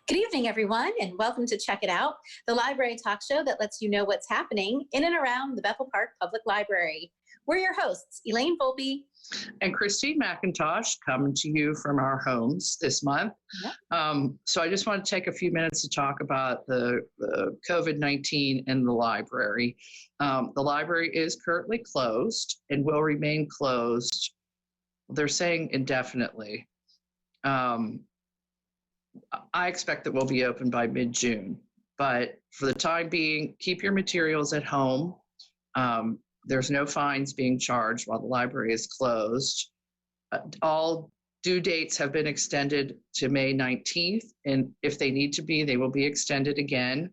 Good evening, everyone, and welcome to Check It Out, the library talk show that lets you know what's happening in and around the Bethel Park Public Library. We're your hosts, Elaine Volpe and Christine McIntosh, coming to you from our homes this month. Yep. So I just want to take a few minutes to talk about the COVID-19 in the library. The library is currently closed and will remain closed. They're saying indefinitely. I expect that we'll be open by mid-June, but for the time being, keep your materials at home. There's no fines being charged while the library is closed. All due dates have been extended to May 19th, and if they need to be, they will be extended again.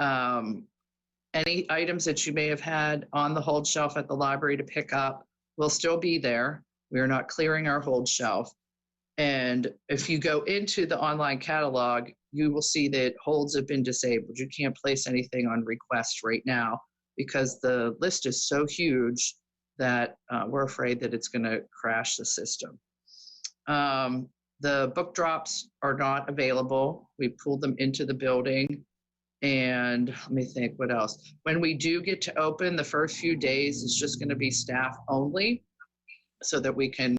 Any items that you may have had on the hold shelf at the library to pick up will still be there. We are not clearing our hold shelf. And if you go into the online catalog, you will see that holds have been disabled. You can't place anything on request right now because the list is so huge that we're afraid that it's going to crash the system. The book drops are not available. We pulled them into the building. And let me think, what else? When we do get to open, the first few days, it's just going to be staff only so that we can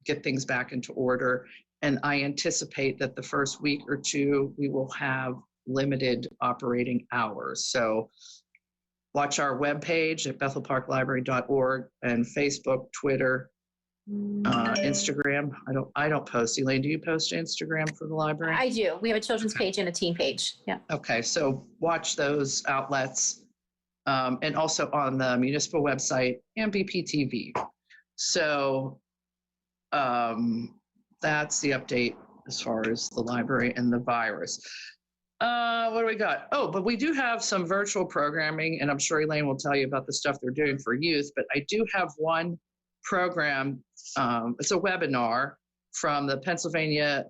get things back into order. And I anticipate that the first week or two, we will have limited operating hours. So watch our webpage at bethelparklibrary.org and Facebook, Twitter, Instagram. I don't post. Elaine, do you post to Instagram for the library? I do. We have a children's page and a teen page. Yeah. Okay, so watch those outlets and also on the municipal website and BPTV. So that's the update as far as the library and the virus. What do we got? Oh, but we do have some virtual programming, and I'm sure Elaine will tell you about the stuff they're doing for youth, but I do have one program. It's a webinar from the Pennsylvania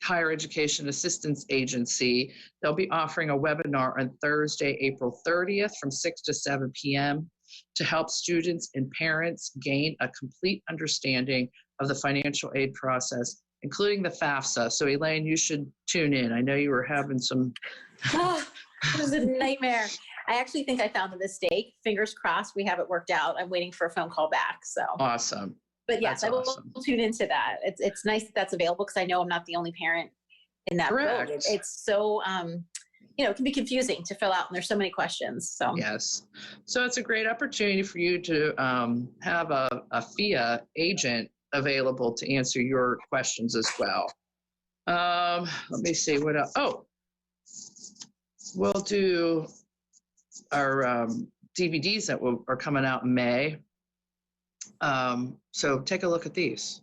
Higher Education Assistance Agency. They'll be offering a webinar on Thursday, April 30th from 6 to 7 p.m. to help students and parents gain a complete understanding of the financial aid process, including the FAFSA. So Elaine, you should tune in. I know you were having some... It was a nightmare. I actually think I found the mistake. Fingers crossed we have it worked out. I'm waiting for a phone call back. So awesome. But yes, I will tune into that. It's nice that that's available because I know I'm not the only parent in that boat. It's so... it can be confusing to fill out and there's so many questions. So yes. So it's a great opportunity for you to have a FIA agent available to answer your questions as well. Let me see what else. Oh, we'll do our DVDs that are coming out in May. So take a look at these.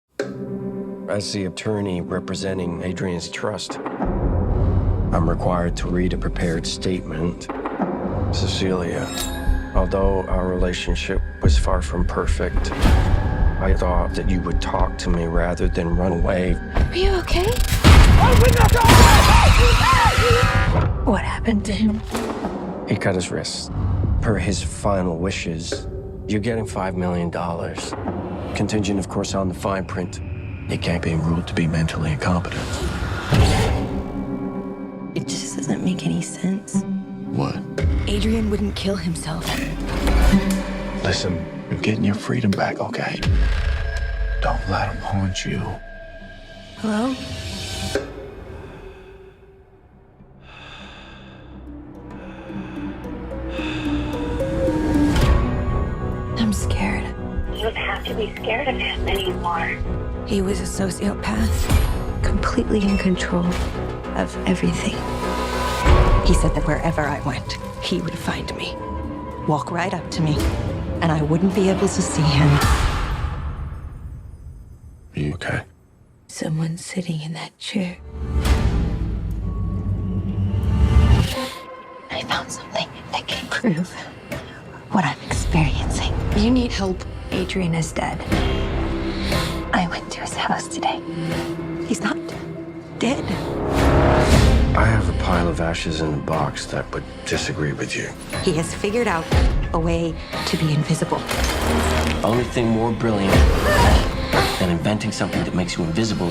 As the attorney representing Adrian's trust, I'm required to read a prepared statement. Cecilia, although our relationship was far from perfect, I thought that you would talk to me rather than run away. Are you okay? What happened to him? He cut his wrist. Per his final wishes, you're getting $5 million. Contingent, of course, on the fine print. He can't be ruled to be mentally incompetent. It just doesn't make any sense. What? Adrian wouldn't kill himself. Listen, you're getting your freedom back, okay? Don't let him haunt you. Hello? I'm scared. You don't have to be scared of him anymore. He was a sociopath, completely in control of everything. He said that wherever I went, he would find me, walk right up to me, and I wouldn't be able to see him. Are you okay? Someone sitting in that chair. I found something that can prove what I'm experiencing. You need help. Adrian is dead. I went to his house today. He's not dead. I have a pile of ashes in a box that would disagree with you. He has figured out a way to be invisible. Only thing more brilliant than inventing something that makes you invisible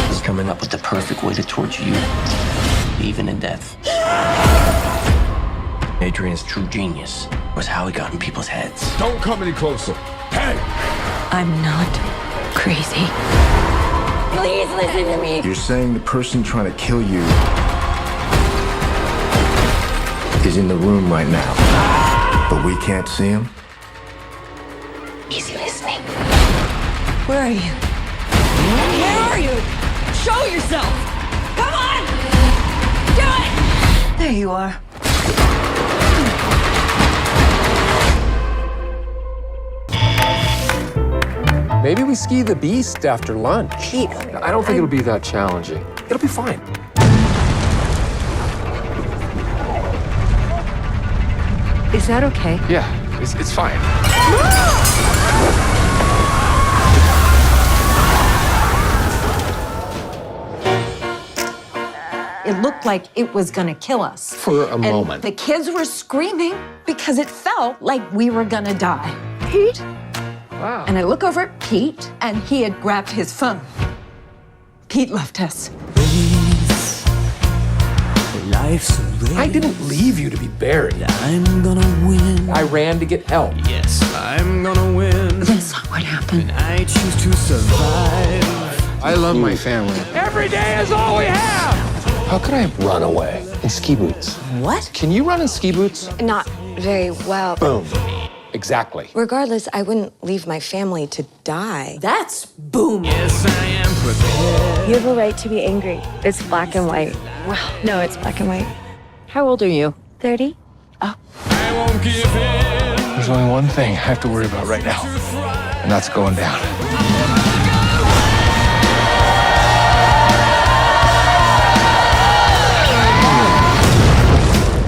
is coming up with the perfect way to torture you, even in death. Adrian's true genius was how he got in people's heads. Don't come any closer. Hey! I'm not crazy. Please listen to me. You're saying the person trying to kill you is in the room right now, but we can't see him? He's listening. Where are you? Where are you? Show yourself! Come on! Do it! There you are. Maybe we ski the beast after lunch. Pete, I don't think it'll be that challenging. It'll be fine. is that okay? Yeah, it's fine. It looked like it was gonna kill us. For a moment. The kids were screaming because it felt like we were gonna die. Pete? Wow. And I look over at Pete, and he had grabbed his phone. Pete left us. I didn't leave you to be buried. I'm gonna win. I ran to get help. Yes, I'm gonna win. That's not what happened. I choose to survive. I love my family. Every day is all we have! How could I run away in ski boots? What? Can you run in ski boots? Not very well. Boom. Exactly. Regardless, I wouldn't leave my family to die. That's boom. Yes, I am prepared. You have a right to be angry. It's black and white. Well, no, it's black and white. How old are you? 30? I won't give in. There's only one thing I have to worry about right now, and that's going down.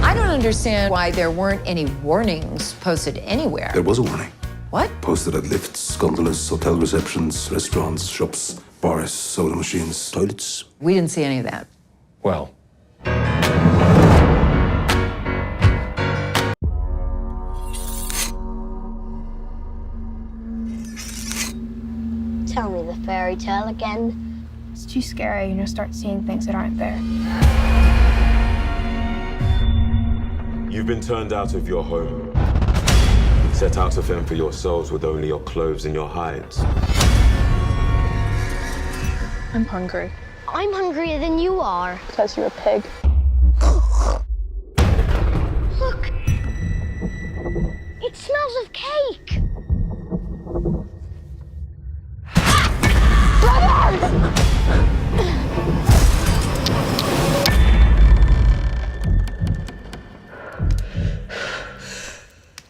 I don't understand why there weren't any warnings posted anywhere. There was a warning. What? Posted at lifts, gondolas, hotel receptions, restaurants, shops, bars, soda machines, toilets. We didn't see any of that. Well, Tell me the fairy tale again. It's too scary, start seeing things that aren't there. You've been turned out of your home, set out to fend for yourselves with only your clothes and your hides. I'm hungry. I'm hungrier than you are. Because you're a pig. Look! It smells of cake!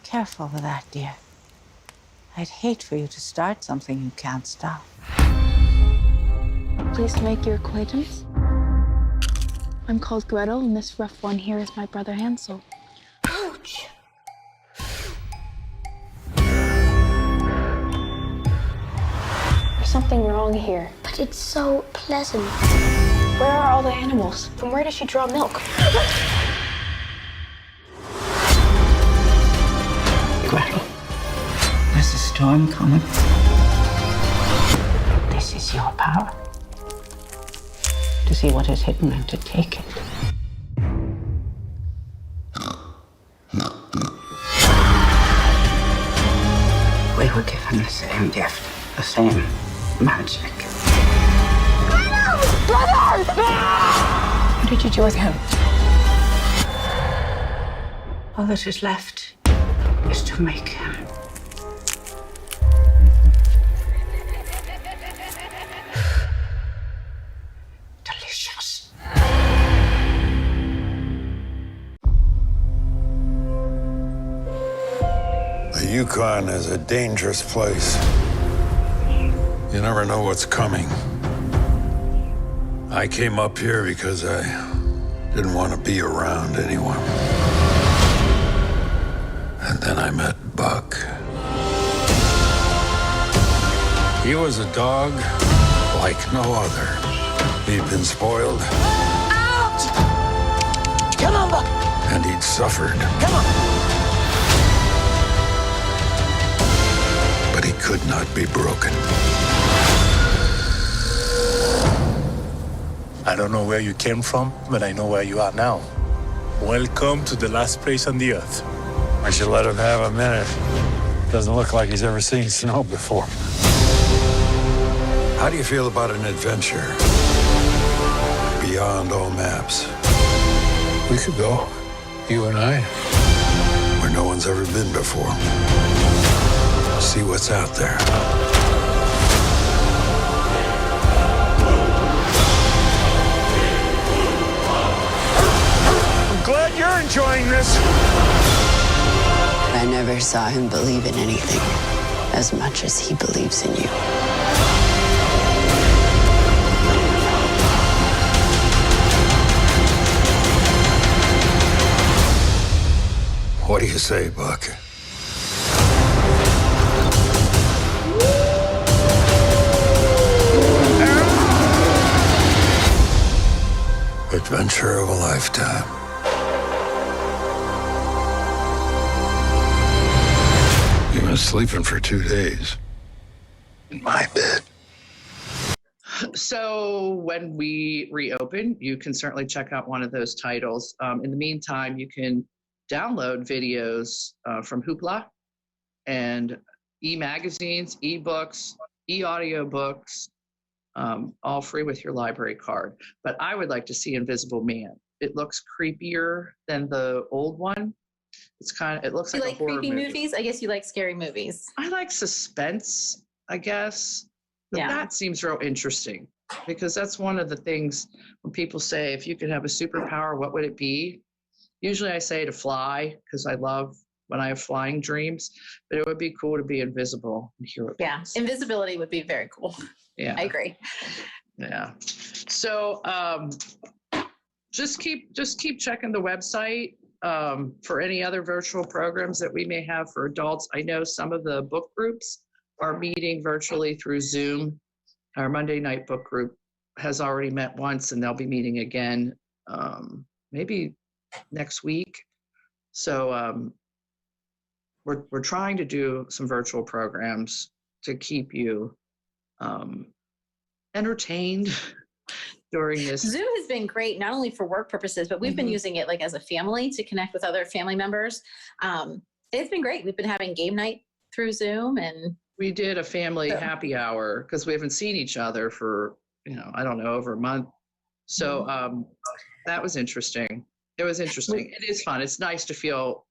Careful with that, dear. I'd hate for you to start something you can't stop. Pleased to make your acquaintance. I'm called Gretel, and this rough one here is my brother Hansel. Ouch! There's something wrong here. But it's so pleasant. Where are all the animals? From where does she draw milk? Gretel, there's a storm coming. This is your power. To see what is hidden and to take it. We were given the same gift, the same magic. Brother! What did you do with him? All that is left is to make him. Delicious. The Yukon is a dangerous place. You never know what's coming. I came up here because I didn't want to be around anyone. And then I met Buck. He was a dog like no other. He'd been spoiled. Out! Come on, Buck! And he'd suffered. Come on! But he could not be broken. I don't know where you came from, but I know where you are now. Welcome to the last place on the earth. I should let him have a minute. Doesn't look like he's ever seen snow before. How do you feel about an adventure beyond all maps? We could go, you and I. Where no one's ever been before. See what's out there. I'm glad you're enjoying this. I never saw him believe in anything as much as he believes in you. What do you say, Buck? Adventure of a lifetime. You've been sleeping for 2 days. In my bed. So when we reopen, you can certainly check out one of those titles. In the meantime, you can download videos from Hoopla and e-magazines, e-books, e-audiobooks, all free with your library card. But I would like to see Invisible Man. It looks creepier than the old one. It looks like a horror creepy movie. movies? I guess you like scary movies. I like suspense, I guess. But Yeah. that seems real interesting because that's one of the things when people say, if you could have a superpower, what would it be? Usually I say to fly because I love when I have flying dreams, but it would be cool to be invisible and hear what Yeah, people say. invisibility would be very cool. Yeah. I agree. Yeah. So just keep checking the website for any other virtual programs that we may have for adults. I know some of the book groups are meeting virtually through Zoom. Our Monday night book group has already met once and they'll be meeting again maybe next week. So we're trying to do some virtual programs to keep you entertained during this. Zoom has been great, not only for work purposes, but we've been using it like as a family to connect with other family members. It's been great. We've been having game night through Zoom, and we did a family happy hour because we haven't seen each other for, I don't know, over a month. So that was interesting. It was interesting. It is fun. It's nice to feel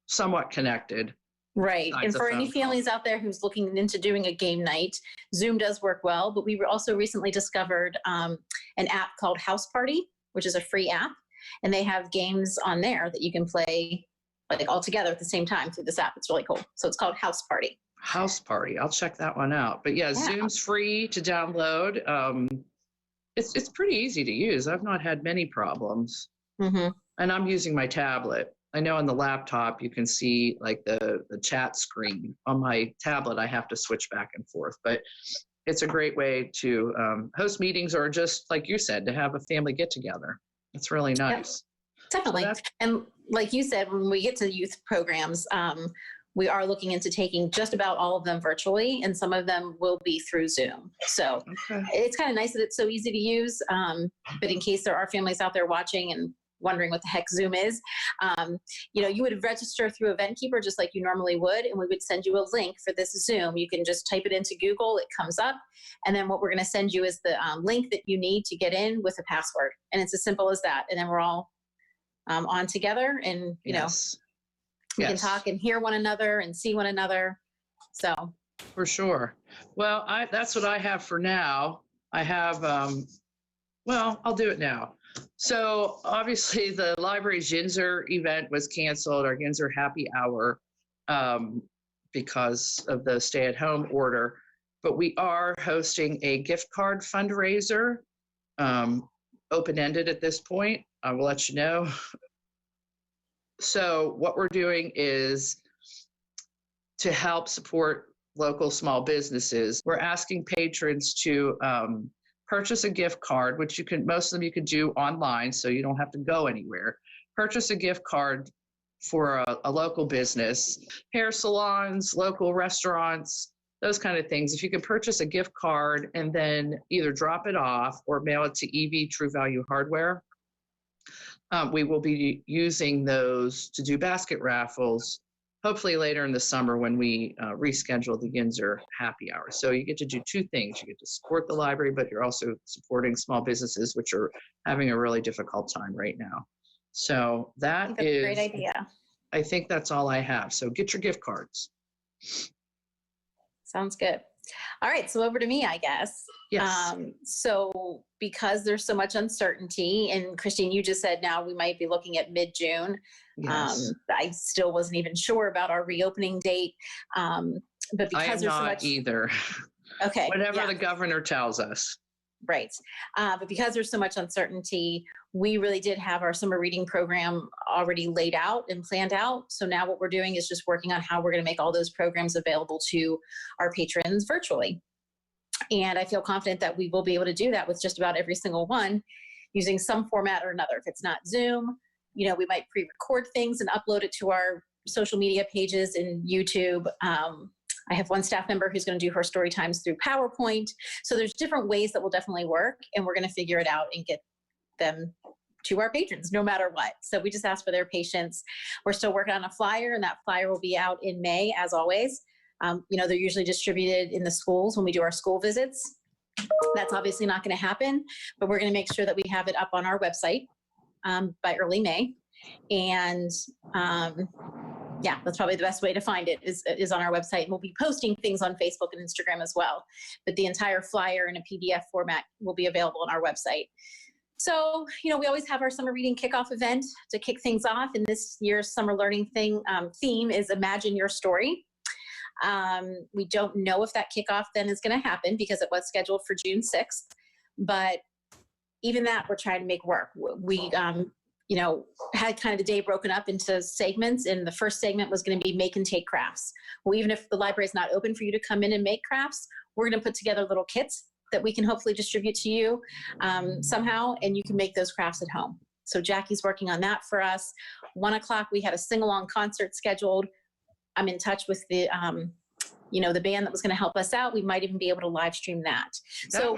somewhat connected. Right. And for any families out there who's looking into doing a game night, Zoom does work well. But we also recently discovered an app called House Party, which is a free app. And they have games on there that you can play like all together at the same time through this app. It's really cool. So it's called House Party. House Party. I'll check that one out. But yeah, Zoom's free to download. It's pretty easy to use. I've not had many problems. Mm-hmm. And I'm using my tablet. I know on the laptop you can see like the chat screen. On my tablet, I have to switch back and forth. But it's a great way to host meetings or just, like you said, to have a family get together. It's really nice. Yep, definitely. And like you said, when we get to youth programs, we are looking into taking just about all of them virtually, and some of them will be through Zoom. So it's kind of nice that it's so easy to use. But in case there are families out there watching and wondering what the heck Zoom is, you would register through EventKeeper just like you normally would, and we would send you a link for this Zoom. You can just type it into Google, it comes up, and then what we're going to send you is the link that you need to get in with a password, and it's as simple as that. And then we're all on together, and we can talk and hear one another and see one another. So for sure. Well, that's what I have for now. I have I'll do it now. So obviously the library's Ginzer event was canceled, our Ginzer happy hour, because of the stay-at-home order. But we are hosting a gift card fundraiser, open-ended at this point. I will let you know. So what we're doing is to help support local small businesses. We're asking patrons to purchase a gift card, which most of them you can do online, so you don't have to go anywhere. Purchase a gift card for a local business, hair salons, local restaurants, those kind of things. If you can purchase a gift card and then either drop it off or mail it to EV True Value Hardware, we will be using those to do basket raffles, hopefully later in the summer when we reschedule the Yinzer happy hour. So you get to do two things. You get to support the library, but you're also supporting small businesses, which are having a really difficult time right now. So that's a great idea. I think that's all I have. So get your gift cards. Sounds good. All right, so over to me, I guess. Yes. So because there's so much uncertainty, and Christine, you just said now we might be looking at mid-June. Yes. I still wasn't even sure about our reopening date. But because I am there's so not much either. Okay. Whatever the governor tells us. Right. But because there's so much uncertainty, we really did have our summer reading program already laid out and planned out. So now what we're doing is just working on how we're going to make all those programs available to our patrons virtually. And I feel confident that we will be able to do that with just about every single one using some format or another. If it's not Zoom, we might pre-record things and upload it to our social media pages and YouTube. I have one staff member who's going to do her story times through PowerPoint. So there's different ways that will definitely work, and we're going to figure it out and get them to our patrons no matter what. So we just ask for their patience. We're still working on a flyer, and that flyer will be out in May, as always. They're usually distributed in the schools when we do our school visits. That's obviously not going to happen, but we're going to make sure that we have it up on our website by early May. And yeah, that's probably the best way to find it is on our website. And we'll be posting things on Facebook and Instagram as well. But the entire flyer in a PDF format will be available on our website. So, we always have our summer reading kickoff event to kick things off. And this year's summer learning theme is Imagine Your Story. We don't know if that kickoff then is going to happen because it was scheduled for June 6th. But even that, we're trying to make work. We had kind of the day broken up into segments, and the first segment was going to be make and take crafts. Well, even if the library is not open for you to come in and make crafts, we're going to put together little kits that we can hopefully distribute to you somehow, and you can make those crafts at home. So Jackie's working on that for us. 1:00, we had a sing-along concert scheduled. I'm in touch with the band that was going to help us out. We might even be able to live stream that. That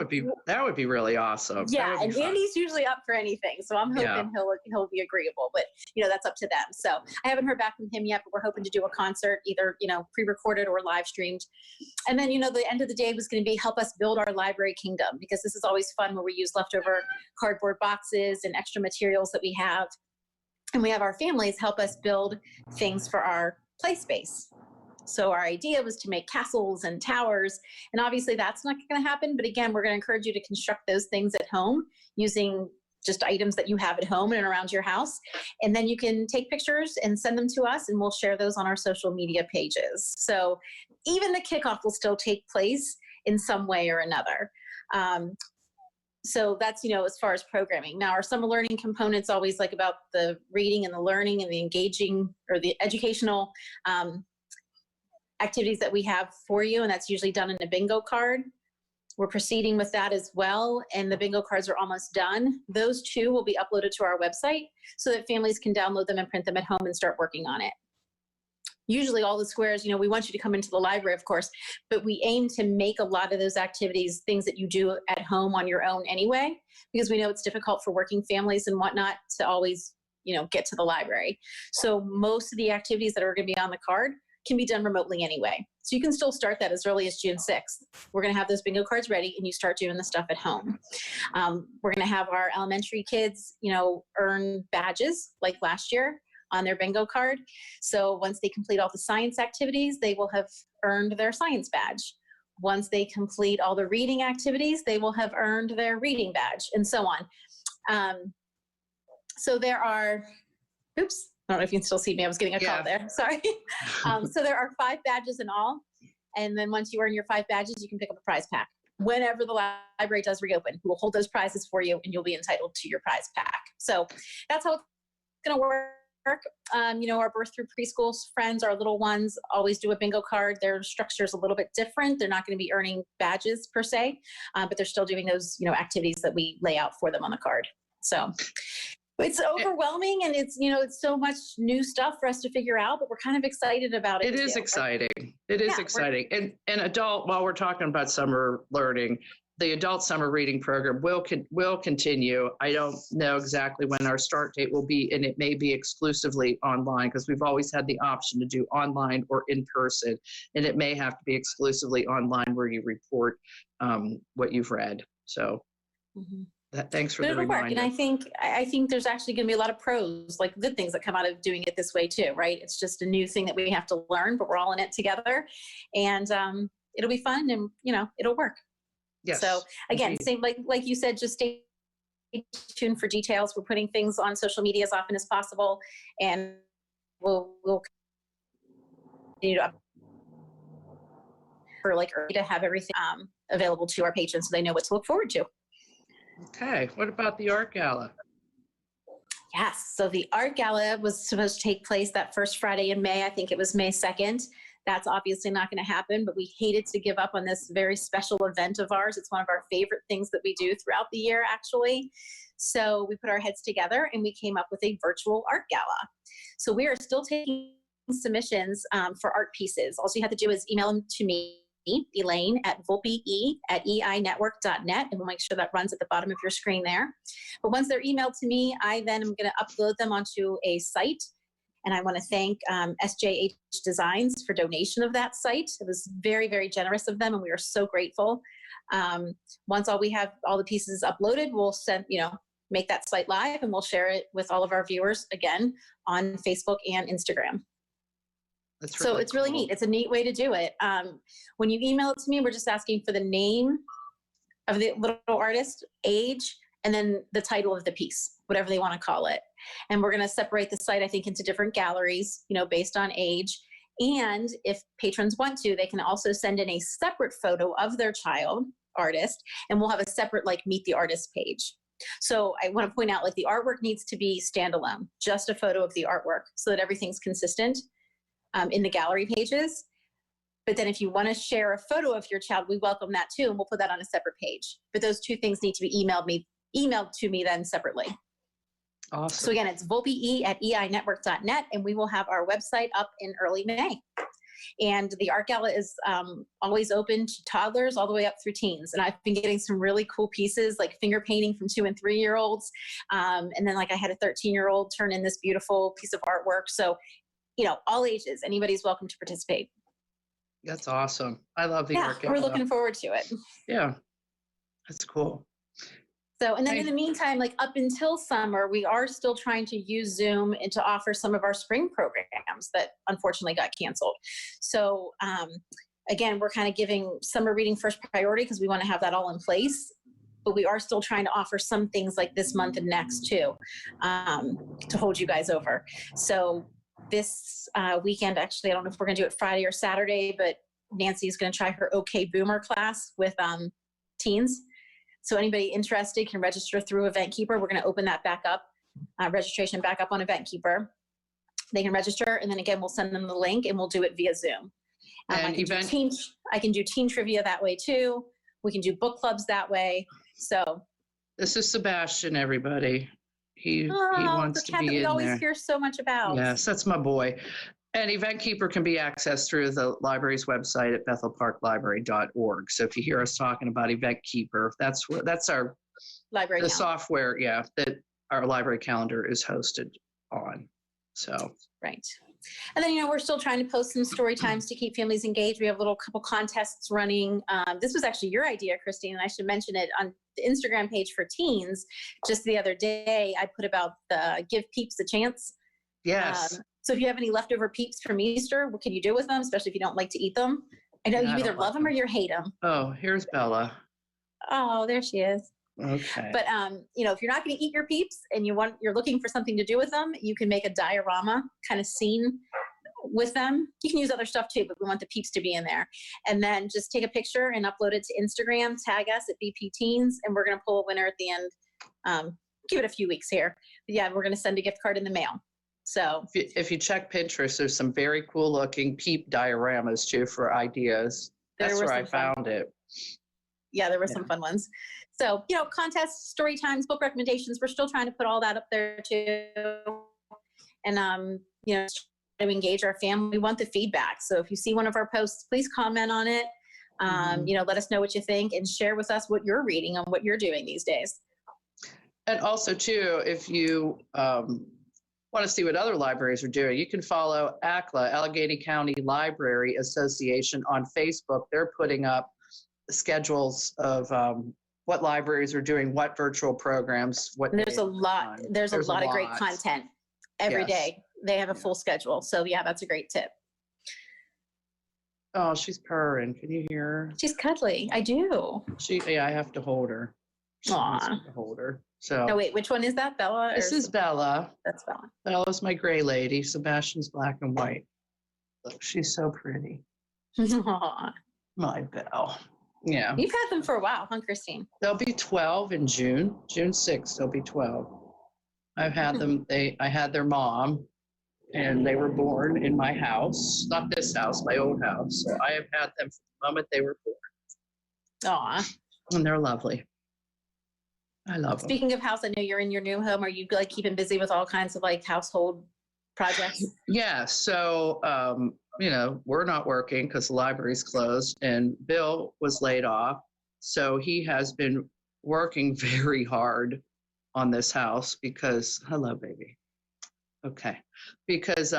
would be really awesome. Yeah, and Andy's usually up for anything, so I'm hoping he'll be agreeable. But that's up to them. So I haven't heard back from him yet, but we're hoping to do a concert, either pre-recorded or live streamed. And then the end of the day was going to be help us build our library kingdom, because this is always fun where we use leftover cardboard boxes and extra materials that we have, and we have our families help us build things for our play space. So our idea was to make castles and towers, and obviously that's not going to happen. But again, we're going to encourage you to construct those things at home using just items that you have at home and around your house. And then you can take pictures and send them to us, and we'll share those on our social media pages. So even the kickoff will still take place in some way or another. So that's, as far as programming. Now, our summer learning component's always like about the reading and the learning and the engaging or the educational activities that we have for you, and that's usually done in a bingo card. We're proceeding with that as well, and the bingo cards are almost done. Those two will be uploaded to our website so that families can download them and print them at home and start working on it. Usually all the squares, we want you to come into the library, of course, but we aim to make a lot of those activities things that you do at home on your own anyway, because we know it's difficult for working families and whatnot to always, get to the library. So most of the activities that are going to be on the card can be done remotely anyway. So you can still start that as early as June 6th. We're going to have those bingo cards ready, and you start doing the stuff at home. We're going to have our elementary kids, earn badges like last year on their bingo card. So once they complete all the science activities, they will have earned their science badge. Once they complete all the reading activities, they will have earned their reading badge, and so on. So there are, oops, I don't know if you can still see me. I was getting a call there. Sorry. So there are 5 badges in all. And then once you earn your 5 badges, you can pick up a prize pack. Whenever the library does reopen, we'll hold those prizes for you, and you'll be entitled to your prize pack. So that's how it's going to work. Our birth through preschool friends, our little ones, always do a bingo card. Their structure is a little bit different. They're not going to be earning badges per se, but they're still doing those, activities that we lay out for them on the card. So It's overwhelming, and it's it's so much new stuff for us to figure out, but we're kind of excited about it. It is exciting. It is exciting. And adult, while we're talking about summer learning, the adult summer reading program will continue. I don't know exactly when our start date will be, and it may be exclusively online because we've always had the option to do online or in person, and it may have to be exclusively online where you report what you've read. So thanks for the reminder. And I think there's actually going to be a lot of pros, like good things that come out of doing it this way too, right? It's just a new thing that we have to learn, but we're all in it together, and it'll be fun, and it'll work. Yes, so again, indeed. same like you said, just stay tuned for details. We're putting things on social media as often as possible, and we'll continue to have everything available to our patrons so they know what to look forward to. Okay, what about the art gala? Yes, so the art gala was supposed to take place that first Friday in May. I think it was May 2nd. That's obviously not going to happen, but we hated to give up on this very special event of ours. It's one of our favorite things that we do throughout the year, actually. So we put our heads together and we came up with a virtual art gala. So we are still taking submissions for art pieces. All you have to do is email them to me, Elaine at volpe@einetwork.net, and we'll make sure that runs at the bottom of your screen there. But once they're emailed to me, I then am going to upload them onto a site. And I want to thank SJH Designs for donation of that site. It was very, very generous of them, and we are so grateful. Once we have all the pieces uploaded, we'll make that site live, and we'll share it with all of our viewers again on Facebook and Instagram. So it's really neat. It's a neat way to do it. When you email it to me, we're just asking for the name of the little artist, age, and then the title of the piece, whatever they want to call it. And we're going to separate the site, I think, into different galleries, based on age. And if patrons want to, they can also send in a separate photo of their child artist, and we'll have a separate meet the artist page. So I want to point out the artwork needs to be standalone, just a photo of the artwork so that everything's consistent in the gallery pages. But then if you want to share a photo of your child, we welcome that too, and we'll put that on a separate page. But those two things need to be emailed to me then separately. Awesome. So again, it's volpe@einetwork.net, and we will have our website up in early May. And the art gala is always open to toddlers all the way up through teens. And I've been getting some really cool pieces like finger painting from 2- and 3-year-olds. And then I had a 13-year-old turn in this beautiful piece of artwork. So, all ages, anybody's welcome to participate. That's awesome. I love the art gala. We're looking forward to it. Yeah, that's cool. So, and then in the meantime, up until summer, we are still trying to use Zoom and to offer some of our spring programs that unfortunately got canceled. So again, we're kind of giving summer reading first priority because we want to have that all in place. But we are still trying to offer some things like this month and next too, to hold you guys over. So this weekend, actually, I don't know if we're going to do it Friday or Saturday, but Nancy is going to try her OK Boomer class with teens. So anybody interested can register through EventKeeper. We're going to open that back up, registration back up on EventKeeper. They can register, and then again, we'll send them the link, and we'll do it via Zoom. I can do teen trivia that way too. We can do book clubs that way. So this is Sebastian, everybody. He wants to be in there. We always hear so much about. Yes, that's my boy. And EventKeeper can be accessed through the library's website at bethelparklibrary.org. So if you hear us talking about EventKeeper, that's our library software, that our library calendar is hosted on. So right. And then we're still trying to post some story times to keep families engaged. We have a couple contests running. This was actually your idea, Christine, and I should mention it on the Instagram page for teens. Just the other day, I put about the Give Peeps a Chance. Yes. So if you have any leftover peeps from Easter, what can you do with them, especially if you don't like to eat them? I know you either love them or you hate them. Oh, here's Bella. Oh, there she is. Okay. But if you're not going to eat your peeps and you're looking for something to do with them, you can make a diorama kind of scene with them. You can use other stuff too, but we want the peeps to be in there. And then just take a picture and upload it to Instagram, tag us at BP Teens, and we're going to pull a winner at the end. Give it a few weeks here. But yeah, we're going to send a gift card in the mail. So if you check Pinterest, there's some very cool looking peep dioramas too for ideas. That's where I found it. Yeah, there were some fun ones. So, contests, story times, book recommendations, we're still trying to put all that up there too. And, to engage our family. We want the feedback. So if you see one of our posts, please comment on it. Let us know what you think and share with us what you're reading and what you're doing these days. And also, too, if you want to see what other libraries are doing, you can follow ACLA, Allegheny County Library Association, on Facebook. They're putting up schedules of what libraries are doing what virtual programs. There's a lot. There's a lot of great content every day. They have a full schedule. So yeah, that's a great tip. Oh, she's purring. Can you hear her? She's cuddly. I do. I have to hold her. Aw. Hold her. So. No, wait, which one is that, Bella? This is Bella. That's Bella. Bella's my gray lady. Sebastian's black and white. Look, she's so pretty. Aw. My Belle. Yeah. You've had them for a while, huh, Christine? They'll be 12 in June. June 6th, they'll be 12. I've had them. I had their mom, and they were born in my house. Not this house, my old house. So I have had them from the moment they were born. Aw. And they're lovely. I love them. Speaking of house, I know you're in your new home. Are you keeping busy with all kinds of household projects? Yeah. So, we're not working because the library's closed, and Bill was laid off. So he has been working very hard on this house because, hello, baby. Okay. Because,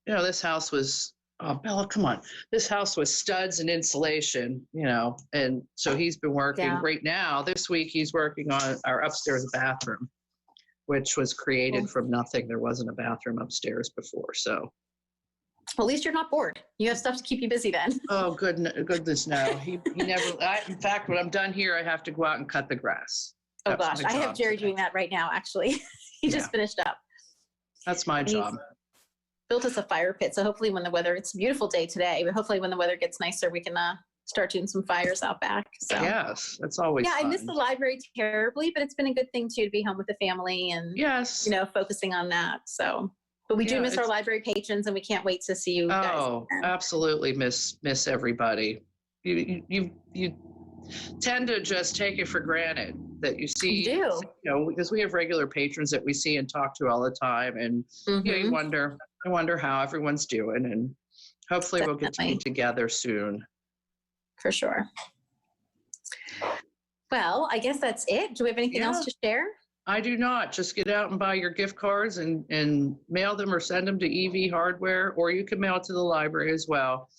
this house was, oh, Bella, come on. This house was studs and insulation, and so he's been working right now. This week, he's working on our upstairs bathroom, which was created from nothing. There wasn't a bathroom upstairs before. So at least you're not bored. You have stuff to keep you busy then. Oh, goodness, no. He never, in fact, when I'm done here, I have to go out and cut the grass. Oh, gosh. I have Jerry doing that right now, actually. He just finished up. That's my job. Built us a fire pit. So hopefully it's a beautiful day today, but hopefully when the weather gets nicer, we can start doing some fires out back. So yes, that's always fun. I miss the library terribly, but it's been a good thing too to be home with the family and focusing on that. So, but we do miss our library patrons, and we can't wait to see you guys. Oh, absolutely miss everybody. You tend to just take it for granted that you see. You do. Because we have regular patrons that we see and talk to all the time, and you wonder how everyone's doing, and hopefully we'll get to be together soon. For sure. Well, I guess that's it. Do we have anything else to share? I do not. Just get out and buy your gift cards and mail them or send them to EV Hardware, or you can mail it to the library as well.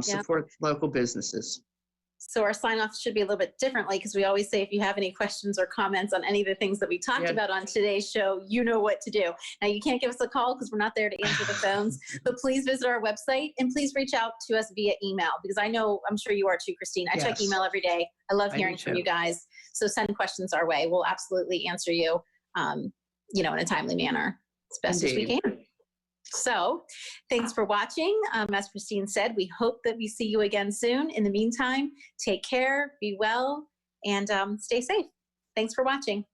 Support local businesses. So our sign off should be a little bit differently, because we always say if you have any questions or comments on any of the things that we talked about on today's show, you know what to do. Now, you can't give us a call because we're not there to answer the phones, but please visit our website and please reach out to us via email, because I'm sure you are too, Christine. I check email every day. I love hearing from you guys. So send questions our way. We'll absolutely answer you, in a timely manner as best as we can. So thanks for watching. As Christine said, we hope that we see you again soon. In the meantime, take care, be well, and stay safe. Thanks for watching.